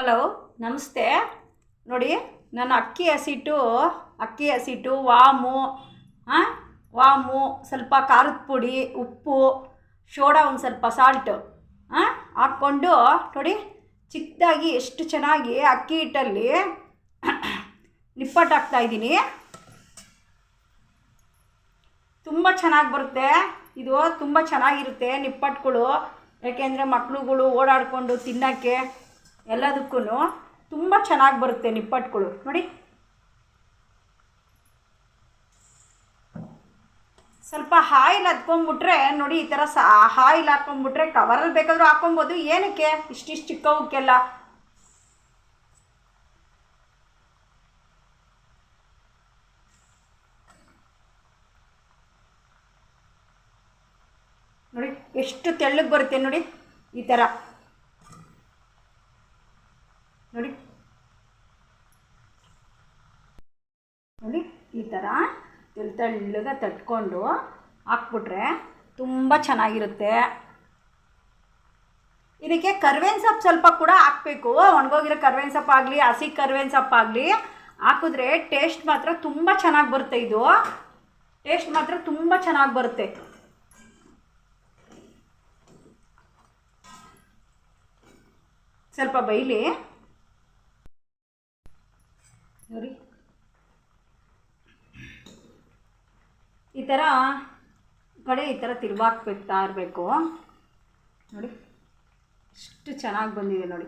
Hello, ನಮಸ್ತೆ. ನೋಡಿ, ನಾನು ಅಕ್ಕಿ ಹಸಿಟ್ಟು ವಾಮು ವಾಮು ಸ್ವಲ್ಪ ಖಾರದ ಪುಡಿ, ಉಪ್ಪು, ಸೋಡಾ, ಒಂದು ಸ್ವಲ್ಪ ಸಾಲ್ಟು ಹಾಕ್ಕೊಂಡು ನೋಡಿ, ಚಿಕ್ಕದಾಗಿ ಎಷ್ಟು ಚೆನ್ನಾಗಿ ಅಕ್ಕಿ ಹಿಟ್ಟಲ್ಲಿ ನಿಪ್ಪಟ್ಟು ಹಾಕ್ತಾಯಿದ್ದೀನಿ. ತುಂಬ ಚೆನ್ನಾಗಿ ಬರುತ್ತೆ ಇದು, ತುಂಬ ಚೆನ್ನಾಗಿರುತ್ತೆ ನಿಪ್ಪಟ್ಟುಗಳು. ಯಾಕೆಂದರೆ ಮಕ್ಳುಗಳು ಓಡಾಡಿಕೊಂಡು ತಿನ್ನೋಕ್ಕೆ ಎಲ್ಲದಕ್ಕೂ ತುಂಬ ಚೆನ್ನಾಗಿ ಬರುತ್ತೆ ನಿಪ್ಪಟ್ಟುಗಳು. ನೋಡಿ, ಸ್ವಲ್ಪ ಆಯಿಲ್ ಹತ್ಕೊಂಡ್ಬಿಟ್ರೆ ನೋಡಿ, ಈ ಥರ ಆಯಿಲ್ ಹಾಕ್ಕೊಂಡ್ಬಿಟ್ರೆ ಕವರಲ್ಲಿ ಬೇಕಾದರೂ ಹಾಕ್ಕೊಬೋದು. ಏನಕ್ಕೆ ಇಷ್ಟಿಷ್ಟು ಚಿಕ್ಕವಕ್ಕೆಲ್ಲ ನೋಡಿ ಎಷ್ಟು ತೆಳ್ಳಗೆ ಬರುತ್ತೆ ನೋಡಿ, ಈ ಥರ ನೋಡಿ ನೋಡಿ ಈ ಥರ ತೆಳ್ಳಗೆ ತಟ್ಕೊಂಡು ಹಾಕ್ಬಿಟ್ರೆ ತುಂಬ ಚೆನ್ನಾಗಿರುತ್ತೆ. ಇದಕ್ಕೆ ಕರ್ಬೇವಿನ ಸೊಪ್ಪು ಸ್ವಲ್ಪ ಕೂಡ ಹಾಕಬೇಕು. ಒಣಗೋಗಿರೋ ಕರ್ಬೇವಿನ ಸೊಪ್ಪು ಆಗಲಿ, ಹಸಿ ಕರ್ಬೇವಿನ ಸೊಪ್ಪು ಆಗಲಿ ಹಾಕಿದ್ರೆ ಟೇಸ್ಟ್ ಮಾತ್ರ ತುಂಬ ಚೆನ್ನಾಗಿ ಬರುತ್ತೆ. ಇದು ಟೇಸ್ಟ್ ಮಾತ್ರ ತುಂಬ ಚೆನ್ನಾಗಿ ಬರುತ್ತೆ. ಸ್ವಲ್ಪ ಬೈಲಿ ನೋಡಿ, ಈ ಥರ ಕಡೆ ಈ ಥರ ತಿರುವಾಕ್ಬಿಡ್ತಾ ಇರಬೇಕು. ನೋಡಿ ಎಷ್ಟು ಚೆನ್ನಾಗಿ ಬಂದಿದೆ ನೋಡಿ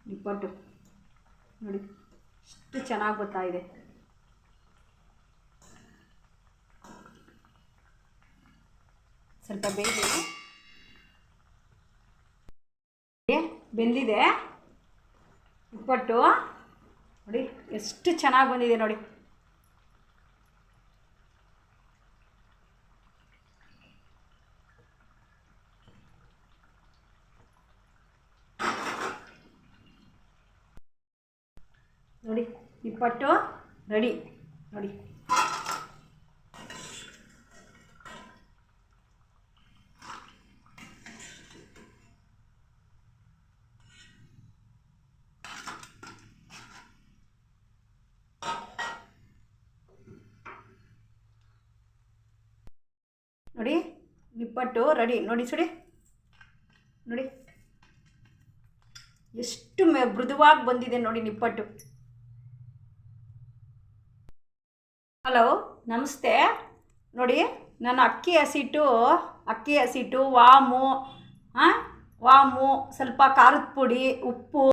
ನಿಪ್ಪಟ್ಟು. ನೋಡಿ ಎಷ್ಟು ಚೆನ್ನಾಗಿ ಬರ್ತಾ ಇದೆ. ಸ್ವಲ್ಪ ಬೆಂದಿದೆ ನಿಪ್ಪಟ್ಟು. ನೋಡಿ ಎಷ್ಟು ಚೆನ್ನಾಗಿ ಬಂದಿದೆ ನೋಡಿ. ನೋಡಿ ನಿಪ್ಪಟ್ಟು ರೆಡಿ ನೋಡಿ. ನೋಡಿ ನಿಪ್ಪಟ್ಟು ರೆಡಿ ನೋಡಿ. ನೋಡಿ ಎಷ್ಟು ಮೃದುವಾಗಿ ಬಂದಿದೆ ನೋಡಿ ನಿಪ್ಪಟ್ಟು. ಹಲೋ, ನಮಸ್ತೆ. ನೋಡಿ, ನಾನು ಅಕ್ಕಿ ಹಸಿಟ್ಟು ವಾಮು ಸ್ವಲ್ಪ ಖಾರದ ಪುಡಿ, ಉಪ್ಪು